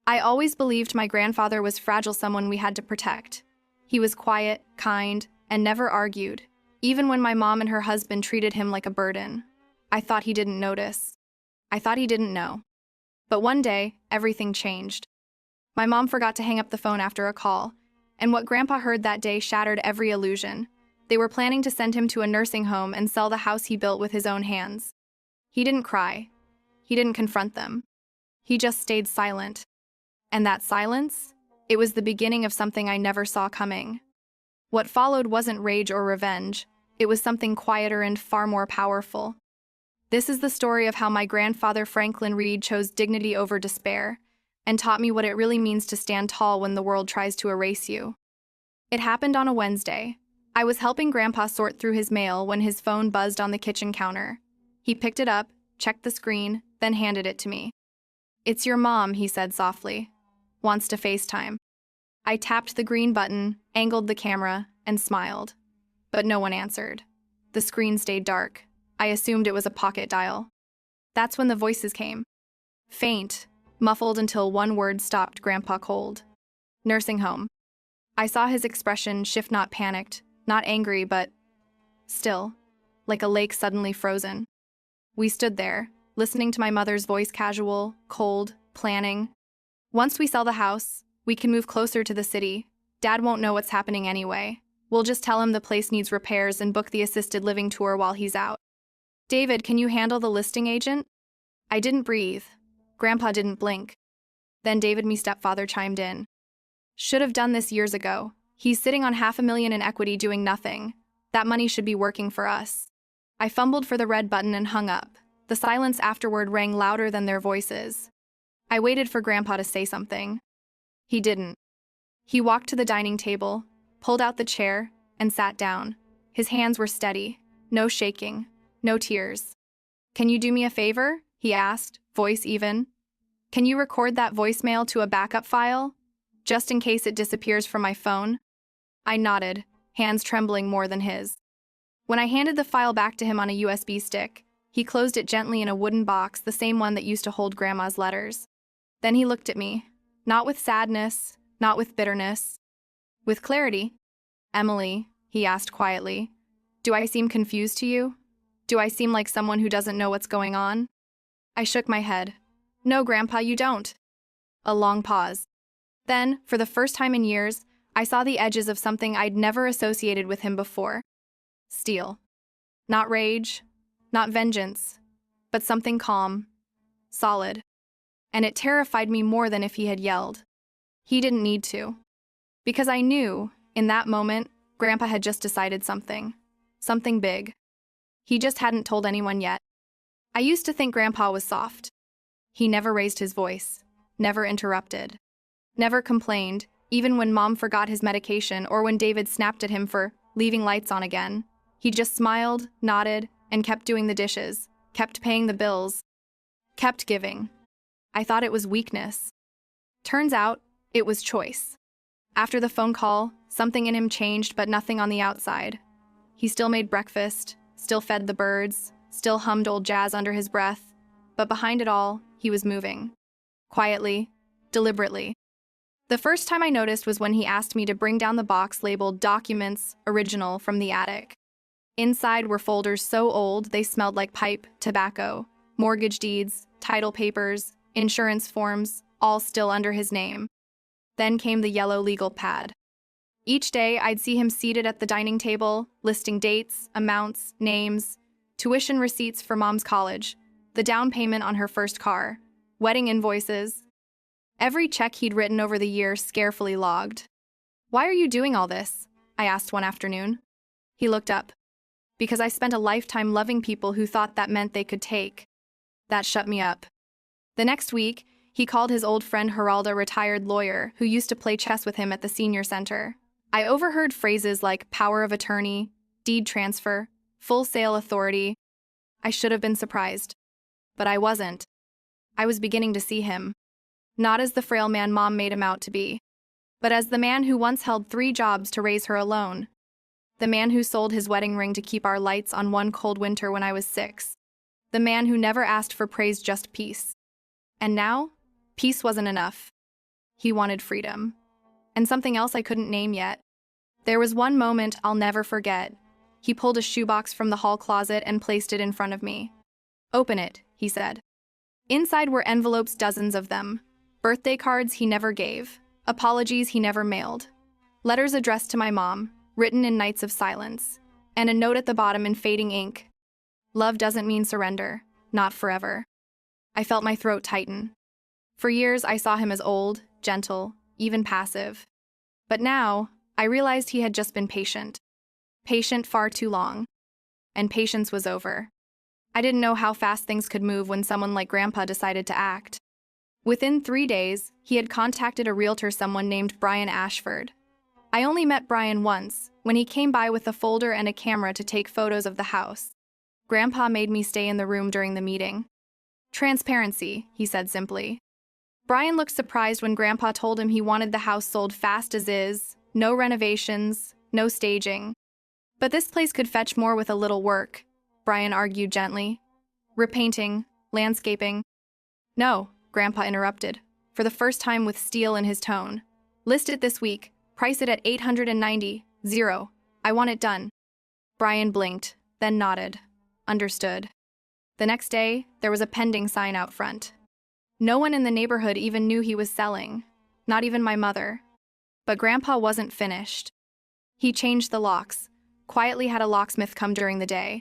I always believed my grandfather was fragile, someone we had to protect. He was quiet, kind, and never argued, even when my mom and her husband treated him like a burden. I thought he didn't notice. I thought he didn't know. But one day, everything changed. My mom forgot to hang up the phone after a call, and what Grandpa heard that day shattered every illusion. They were planning to send him to a nursing home and sell the house he built with his own hands. He didn't cry. He didn't confront them. He just stayed silent. And that silence? It was the beginning of something I never saw coming. What followed wasn't rage or revenge. It was something quieter and far more powerful. This is the story of how my grandfather Franklin Reed chose dignity over despair and taught me what it really means to stand tall when the world tries to erase you. It happened on a Wednesday. I was helping Grandpa sort through his mail when his phone buzzed on the kitchen counter. He picked it up, checked the screen, then handed it to me. "It's your mom," he said softly. "Wants to FaceTime." I tapped the green button, angled the camera, and smiled. But no one answered. The screen stayed dark. I assumed it was a pocket dial. That's when the voices came. Faint, muffled until one word stopped Grandpa cold. "Nursing home." I saw his expression shift, not panicked, not angry, but still, like a lake suddenly frozen. We stood there, listening to my mother's voice, casual, cold, planning. "Once we sell the house, we can move closer to the city. Dad won't know what's happening anyway. We'll just tell him the place needs repairs and book the assisted living tour while he's out. David, can you handle the listing agent?" I didn't breathe. Grandpa didn't blink. Then David, my stepfather, chimed in. "Should have done this years ago. He's sitting on $500,000 in equity doing nothing. That money should be working for us." I fumbled for the red button and hung up. The silence afterward rang louder than their voices. I waited for Grandpa to say something. He didn't. He walked to the dining table, pulled out the chair, and sat down. His hands were steady, no shaking, no tears. "Can you do me a favor?" he asked, voice even. "Can you record that voicemail to a backup file, just in case it disappears from my phone?" I nodded, hands trembling more than his. When I handed the file back to him on a USB stick, he closed it gently in a wooden box, the same one that used to hold Grandma's letters. Then he looked at me, not with sadness, not with bitterness, with clarity. "Emily," he asked quietly, "do I seem confused to you? Do I seem like someone who doesn't know what's going on?" I shook my head. "No, Grandpa, you don't." A long pause. Then, for the first time in years, I saw the edges of something I'd never associated with him before. Steel. Not rage, not vengeance, but something calm, solid. And it terrified me more than if he had yelled. He didn't need to. Because I knew, in that moment, Grandpa had just decided something. Something big. He just hadn't told anyone yet. I used to think Grandpa was soft. He never raised his voice, never interrupted, never complained, even when Mom forgot his medication or when David snapped at him for leaving lights on again. He just smiled, nodded, and kept doing the dishes, kept paying the bills, kept giving. I thought it was weakness. Turns out, it was choice. After the phone call, something in him changed, but nothing on the outside. He still made breakfast, still fed the birds, still hummed old jazz under his breath, but behind it all, he was moving. Quietly, deliberately. The first time I noticed was when he asked me to bring down the box labeled Documents Original from the attic. Inside were folders so old they smelled like pipe, tobacco, mortgage deeds, title papers, insurance forms, all still under his name. Then came the yellow legal pad. Each day, I'd see him seated at the dining table, listing dates, amounts, names, tuition receipts for Mom's college, the down payment on her first car, wedding invoices. Every check he'd written over the years carefully logged. "Why are you doing all this?" I asked one afternoon. He looked up. "Because I spent a lifetime loving people who thought that meant they could take." That shut me up. The next week, he called his old friend Gerald, a retired lawyer who used to play chess with him at the senior center. I overheard phrases like power of attorney, deed transfer, full sale authority. I should have been surprised. But I wasn't. I was beginning to see him. Not as the frail man Mom made him out to be, but as the man who once held 3 jobs to raise her alone. The man who sold his wedding ring to keep our lights on one cold winter when I was 6. The man who never asked for praise, just peace. And now, peace wasn't enough. He wanted freedom. And something else I couldn't name yet. There was one moment I'll never forget. He pulled a shoebox from the hall closet and placed it in front of me. "Open it," he said. Inside were envelopes, dozens of them. Birthday cards he never gave. Apologies he never mailed. Letters addressed to my mom, written in nights of silence. And a note at the bottom in fading ink. "Love doesn't mean surrender. Not forever." I felt my throat tighten. For years, I saw him as old, gentle, even passive. But now, I realized he had just been patient. Patient far too long. And patience was over. I didn't know how fast things could move when someone like Grandpa decided to act. Within 3 days, he had contacted a realtor, someone named Brian Ashford. I only met Brian once, when he came by with a folder and a camera to take photos of the house. Grandpa made me stay in the room during the meeting. "Transparency," he said simply. Brian looked surprised when Grandpa told him he wanted the house sold fast as is, no renovations, no staging. "But this place could fetch more with a little work," Brian argued gently. "Repainting, landscaping." "No," Grandpa interrupted, for the first time with steel in his tone. "List it this week. Price it at $890. I want it done." Brian blinked, then nodded. Understood. The next day, there was a pending sign out front. No one in the neighborhood even knew he was selling, not even my mother. But Grandpa wasn't finished. He changed the locks, quietly had a locksmith come during the day.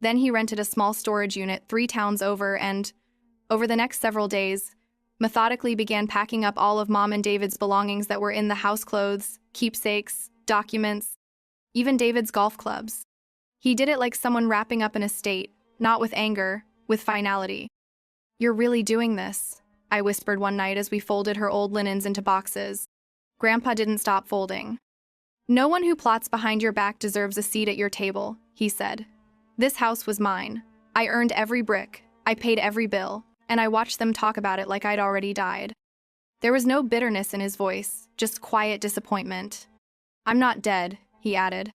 Then he rented a small storage unit 3 towns over and, over the next several days, methodically began packing up all of Mom and David's belongings that were in the house: clothes, keepsakes, documents, even David's golf clubs. He did it like someone wrapping up an estate, not with anger, with finality. "You're really doing this," I whispered one night as we folded her old linens into boxes. Grandpa didn't stop folding. "No one who plots behind your back deserves a seat at your table," he said. "This house was mine. I earned every brick, I paid every bill, and I watched them talk about it like I'd already died." There was no bitterness in his voice, just quiet disappointment. "I'm not dead," he added.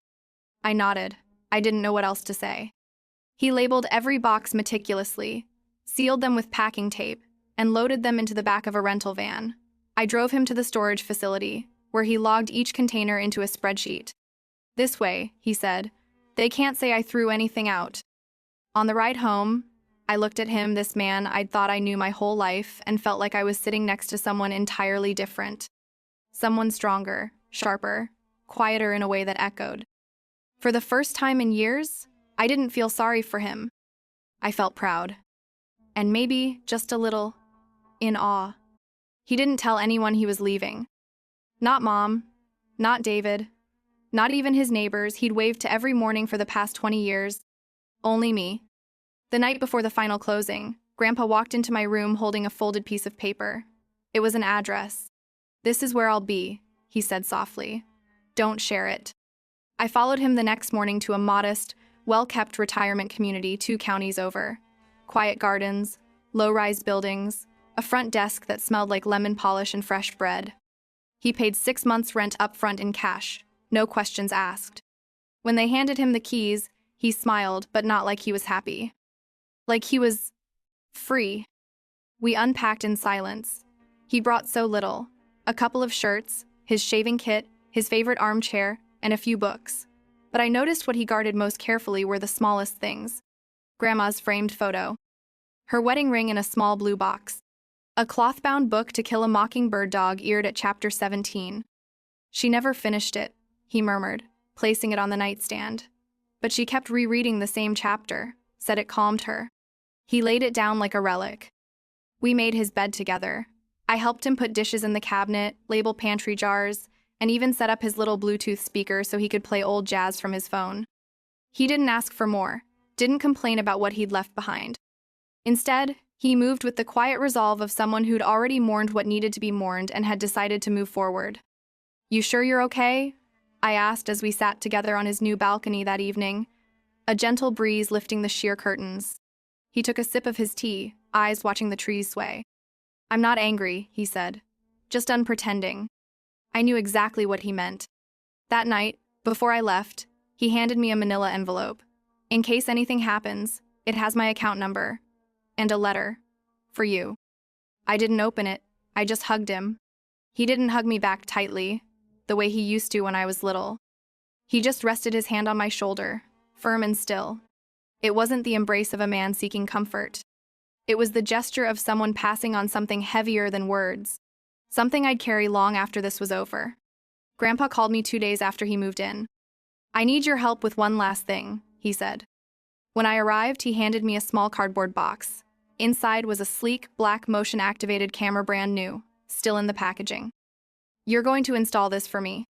I nodded. I didn't know what else to say. He labeled every box meticulously, sealed them with packing tape, and loaded them into the back of a rental van. I drove him to the storage facility, where he logged each container into a spreadsheet. "This way," he said. "They can't say I threw anything out." On the ride home, I looked at him, this man I'd thought I knew my whole life, and felt like I was sitting next to someone entirely different. Someone stronger, sharper, quieter in a way that echoed. For the first time in years, I didn't feel sorry for him. I felt proud. And maybe just a little in awe. He didn't tell anyone he was leaving. Not Mom, not David, not even his neighbors he'd waved to every morning for the past 20 years. Only me. The night before the final closing, Grandpa walked into my room holding a folded piece of paper. It was an address. "This is where I'll be," he said softly. "Don't share it." I followed him the next morning to a modest, well-kept retirement community 2 counties over. Quiet gardens, low-rise buildings, a front desk that smelled like lemon polish and fresh bread. He paid 6 months' rent up front in cash, no questions asked. When they handed him the keys, he smiled, but not like he was happy. Like he was free. We unpacked in silence. He brought so little: a couple of shirts, his shaving kit, his favorite armchair, and a few books. But I noticed what he guarded most carefully were the smallest things. Grandma's framed photo. Her wedding ring in a small blue box. A cloth-bound book to kill a mockingbird dog-eared at chapter 17. "She never finished it," he murmured, placing it on the nightstand. "But she kept rereading the same chapter, said it calmed her." He laid it down like a relic. We made his bed together. I helped him put dishes in the cabinet, label pantry jars, and even set up his little Bluetooth speaker so he could play old jazz from his phone. He didn't ask for more, didn't complain about what he'd left behind. Instead, he moved with the quiet resolve of someone who'd already mourned what needed to be mourned and had decided to move forward. "You sure you're okay?" I asked as we sat together on his new balcony that evening, a gentle breeze lifting the sheer curtains. He took a sip of his tea, eyes watching the trees sway. "I'm not angry," he said. "Just unpretending." I knew exactly what he meant. That night, before I left, he handed me a manila envelope. "In case anything happens, it has my account number. And a letter. For you." I didn't open it, I just hugged him. He didn't hug me back tightly, the way he used to when I was little. He just rested his hand on my shoulder, firm and still. It wasn't the embrace of a man seeking comfort. It was the gesture of someone passing on something heavier than words, something I'd carry long after this was over. Grandpa called me 2 days after he moved in. "I need your help with one last thing," he said. When I arrived, he handed me a small cardboard box. Inside was a sleek, black motion-activated camera, brand new, still in the packaging. "You're going to install this for me."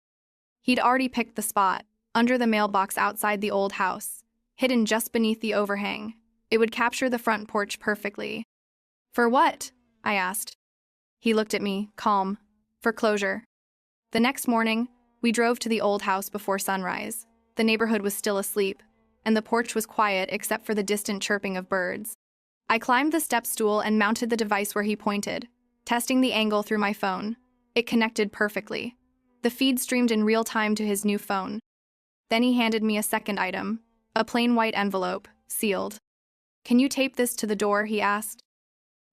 He'd already picked the spot, under the mailbox outside the old house, hidden just beneath the overhang. It would capture the front porch perfectly. "For what?" I asked. He looked at me, calm. "For closure." The next morning, we drove to the old house before sunrise. The neighborhood was still asleep, and the porch was quiet except for the distant chirping of birds. I climbed the step stool and mounted the device where he pointed, testing the angle through my phone. It connected perfectly. The feed streamed in real time to his new phone. Then he handed me a second item, a plain white envelope, sealed. "Can you tape this to the door?" he asked.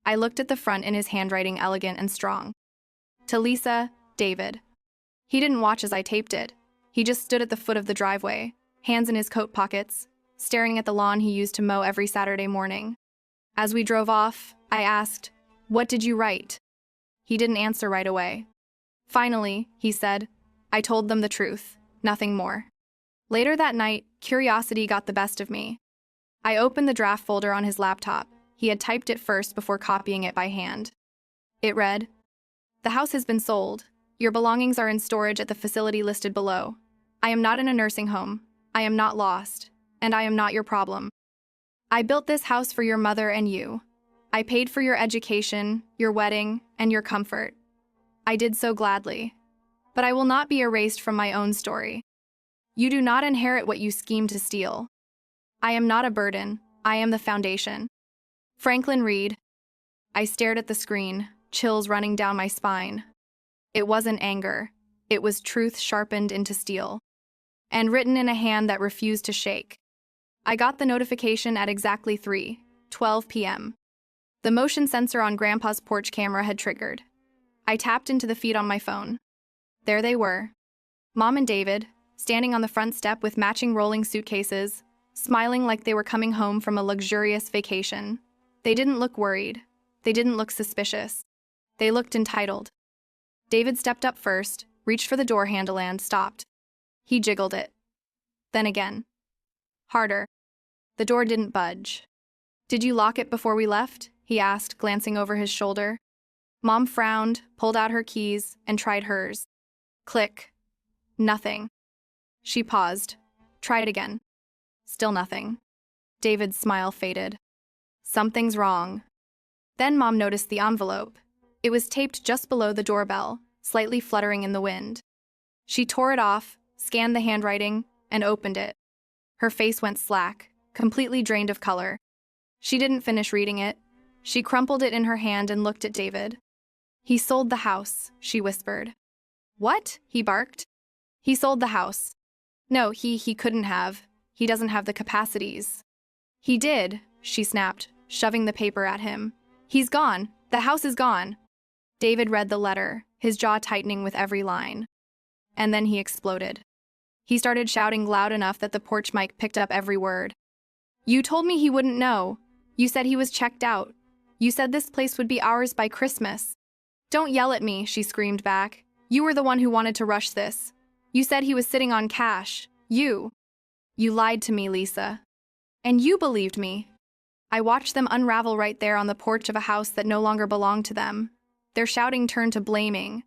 I looked at the front in his handwriting, elegant and strong. "To Lisa, David." He didn't watch as I taped it. He just stood at the foot of the driveway, hands in his coat pockets, staring at the lawn he used to mow every Saturday morning. As we drove off, I asked, "What did you write?" He didn't answer right away. Finally, he said, "I told them the truth, nothing more." Later that night, curiosity got the best of me. I opened the draft folder on his laptop. He had typed it first before copying it by hand. It read, "The house has been sold. Your belongings are in storage at the facility listed below. I am not in a nursing home. I am not lost. And I am not your problem. I built this house for your mother and you. I paid for your education, your wedding, and your comfort. I did so gladly. But I will not be erased from my own story. You do not inherit what you schemed to steal. I am not a burden. I am the foundation." Franklin Reed. I stared at the screen, chills running down my spine. It wasn't anger. It was truth sharpened into steel, and written in a hand that refused to shake. I got the notification at exactly 3:12 p.m. The motion sensor on Grandpa's porch camera had triggered. I tapped into the feed on my phone. There they were. Mom and David, standing on the front step with matching rolling suitcases, smiling like they were coming home from a luxurious vacation. They didn't look worried. They didn't look suspicious. They looked entitled. David stepped up first, reached for the door handle and stopped. He jiggled it. Then again. Harder. The door didn't budge. "Did you lock it before we left?" he asked, glancing over his shoulder. Mom frowned, pulled out her keys, and tried hers. Click. Nothing. She paused. Tried again. Still nothing. David's smile faded. Something's wrong. Then Mom noticed the envelope. It was taped just below the doorbell, slightly fluttering in the wind. She tore it off, scanned the handwriting, and opened it. Her face went slack, completely drained of color. She didn't finish reading it. She crumpled it in her hand and looked at David. "He sold the house," she whispered. "What?" he barked. "He sold the house. No, he couldn't have. He doesn't have the capacities." "He did," she snapped, shoving the paper at him. "He's gone. The house is gone." David read the letter, his jaw tightening with every line. And then he exploded. He started shouting loud enough that the porch mic picked up every word. "You told me he wouldn't know. You said he was checked out. You said this place would be ours by Christmas." "Don't yell at me," she screamed back. "You were the one who wanted to rush this. You said he was sitting on cash. You lied to me, Lisa. And you believed me." I watched them unravel right there on the porch of a house that no longer belonged to them. Their shouting turned to blaming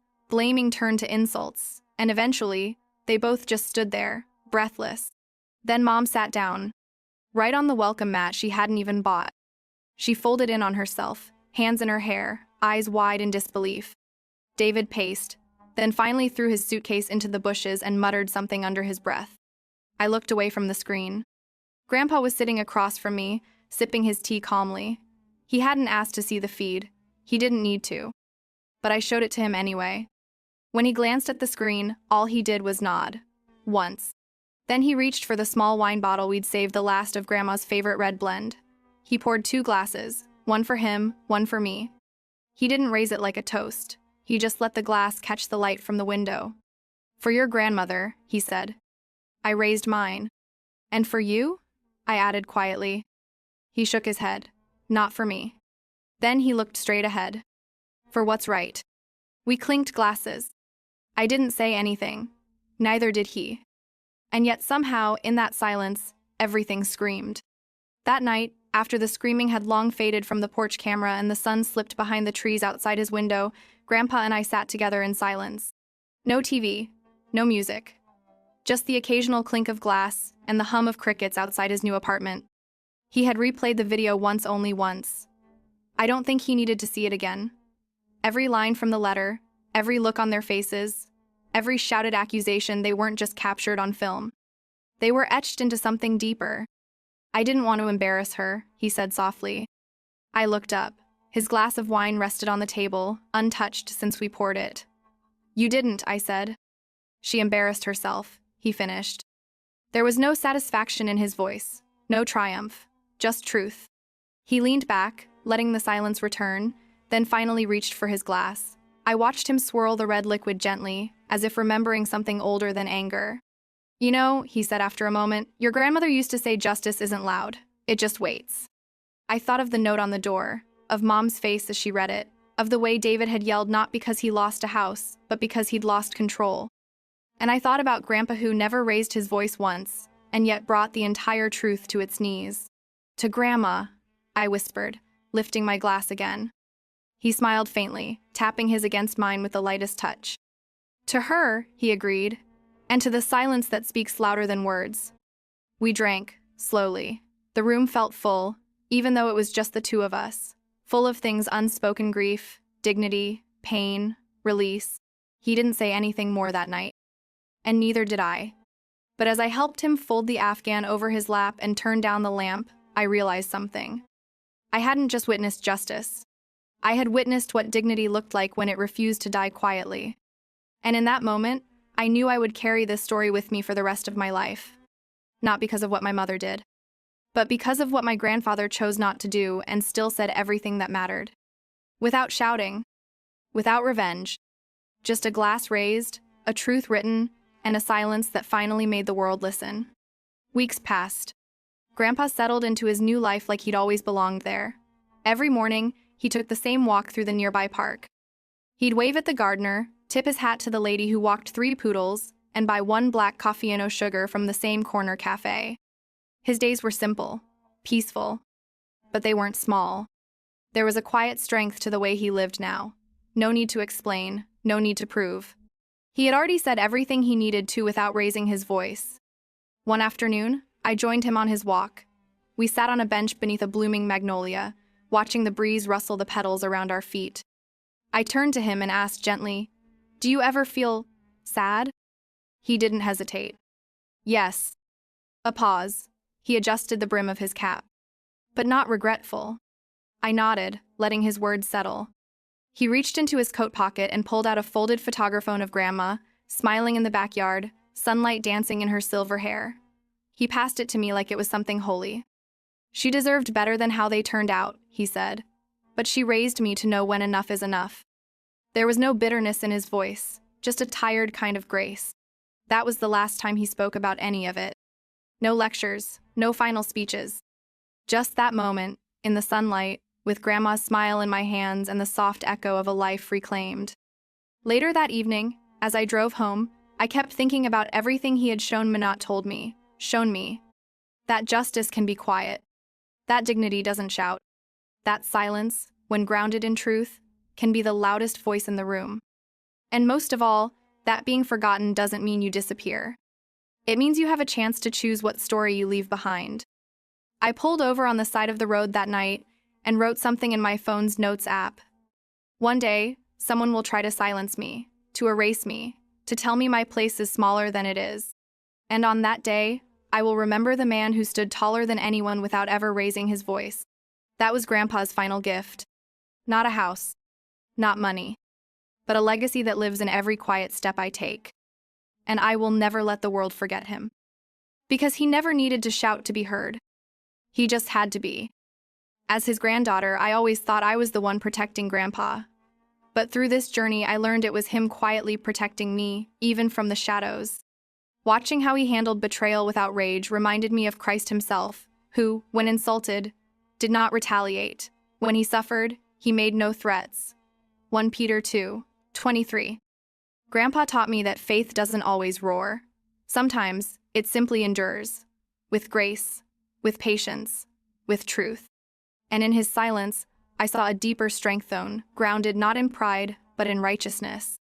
turned to insults, and eventually, they both just stood there, breathless. Then Mom sat down, right on the welcome mat she hadn't even bought. She folded in on herself, hands in her hair, eyes wide in disbelief. David paced, then finally threw his suitcase into the bushes and muttered something under his breath. I looked away from the screen. Grandpa was sitting across from me, sipping his tea calmly. He hadn't asked to see the feed. He didn't need to. But I showed it to him anyway. When he glanced at the screen, all he did was nod. Once. Then he reached for the small wine bottle we'd saved the last of Grandma's favorite red blend. He poured 2 glasses, one for him, one for me. He didn't raise it like a toast. He just let the glass catch the light from the window. "For your grandmother," he said. I raised mine. "And for you?" I added quietly. He shook his head. "Not for me." Then he looked straight ahead. "For what's right." We clinked glasses. I didn't say anything. Neither did he. And yet somehow, in that silence, everything screamed. That night, after the screaming had long faded from the porch camera and the sun slipped behind the trees outside his window, Grandpa and I sat together in silence. No TV, no music. Just the occasional clink of glass and the hum of crickets outside his new apartment. He had replayed the video only once. I don't think he needed to see it again. Every line from the letter, every look on their faces, every shouted accusation, they weren't just captured on film. They were etched into something deeper. "I didn't want to embarrass her," he said softly. I looked up. His glass of wine rested on the table, untouched since we poured it. "You didn't," I said. "She embarrassed herself," he finished. There was no satisfaction in his voice, no triumph, just truth. He leaned back, letting the silence return, then finally reached for his glass. I watched him swirl the red liquid gently, as if remembering something older than anger. "You know," he said after a moment, "your grandmother used to say justice isn't loud, it just waits." I thought of the note on the door, of Mom's face as she read it, of the way David had yelled not because he lost a house, but because he'd lost control. And I thought about Grandpa who never raised his voice once, and yet brought the entire truth to its knees. "To Grandma," I whispered, lifting my glass again. He smiled faintly, tapping his against mine with the lightest touch. "To her," he agreed, "and to the silence that speaks louder than words." We drank, slowly. The room felt full, even though it was just the two of us, full of things: unspoken grief, dignity, pain, release. He didn't say anything more that night. And neither did I. But as I helped him fold the Afghan over his lap and turn down the lamp, I realized something. I hadn't just witnessed justice. I had witnessed what dignity looked like when it refused to die quietly. And in that moment, I knew I would carry this story with me for the rest of my life. Not because of what my mother did, but because of what my grandfather chose not to do and still said everything that mattered. Without shouting, without revenge, just a glass raised, a truth written, and a silence that finally made the world listen. Weeks passed. Grandpa settled into his new life like he'd always belonged there. Every morning, he took the same walk through the nearby park. He'd wave at the gardener, tip his hat to the lady who walked 3 poodles, and buy 1 black coffee and no sugar from the same corner cafe. His days were simple, peaceful, but they weren't small. There was a quiet strength to the way he lived now. No need to explain, no need to prove. He had already said everything he needed to without raising his voice. One afternoon, I joined him on his walk. We sat on a bench beneath a blooming magnolia, watching the breeze rustle the petals around our feet. I turned to him and asked gently, "Do you ever feel sad?" He didn't hesitate. "Yes." A pause. He adjusted the brim of his cap. "But not regretful." I nodded, letting his words settle. He reached into his coat pocket and pulled out a folded photograph of Grandma, smiling in the backyard, sunlight dancing in her silver hair. He passed it to me like it was something holy. "She deserved better than how they turned out," he said. "But she raised me to know when enough is enough." There was no bitterness in his voice, just a tired kind of grace. That was the last time he spoke about any of it. No lectures, no final speeches. Just that moment, in the sunlight, with Grandma's smile in my hands and the soft echo of a life reclaimed. Later that evening, as I drove home, I kept thinking about everything he had shown me. That justice can be quiet. That dignity doesn't shout. That silence, when grounded in truth, can be the loudest voice in the room. And most of all, that being forgotten doesn't mean you disappear. It means you have a chance to choose what story you leave behind. I pulled over on the side of the road that night and wrote something in my phone's notes app. One day, someone will try to silence me, to erase me, to tell me my place is smaller than it is. And on that day, I will remember the man who stood taller than anyone without ever raising his voice. That was Grandpa's final gift. Not a house, not money, but a legacy that lives in every quiet step I take. And I will never let the world forget him. Because he never needed to shout to be heard. He just had to be. As his granddaughter, I always thought I was the one protecting Grandpa. But through this journey, I learned it was him quietly protecting me, even from the shadows. Watching how he handled betrayal without rage reminded me of Christ himself, who, when insulted, did not retaliate. When he suffered, he made no threats. 1 Peter 2:23. Grandpa taught me that faith doesn't always roar. Sometimes, it simply endures. With grace, with patience, with truth. And in his silence, I saw a deeper strength zone, grounded not in pride, but in righteousness.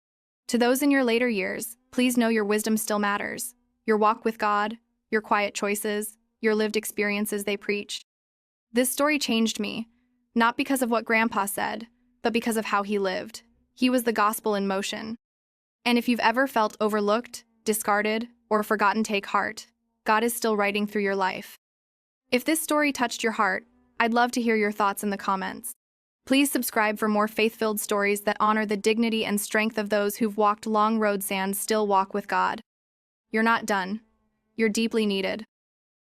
To those in your later years, please know your wisdom still matters. Your walk with God, your quiet choices, your lived experiences they preach. This story changed me, not because of what Grandpa said, but because of how he lived. He was the gospel in motion. And if you've ever felt overlooked, discarded, or forgotten, take heart. God is still writing through your life. If this story touched your heart, I'd love to hear your thoughts in the comments. Please subscribe for more faith-filled stories that honor the dignity and strength of those who've walked long roads and still walk with God. You're not done. You're deeply needed.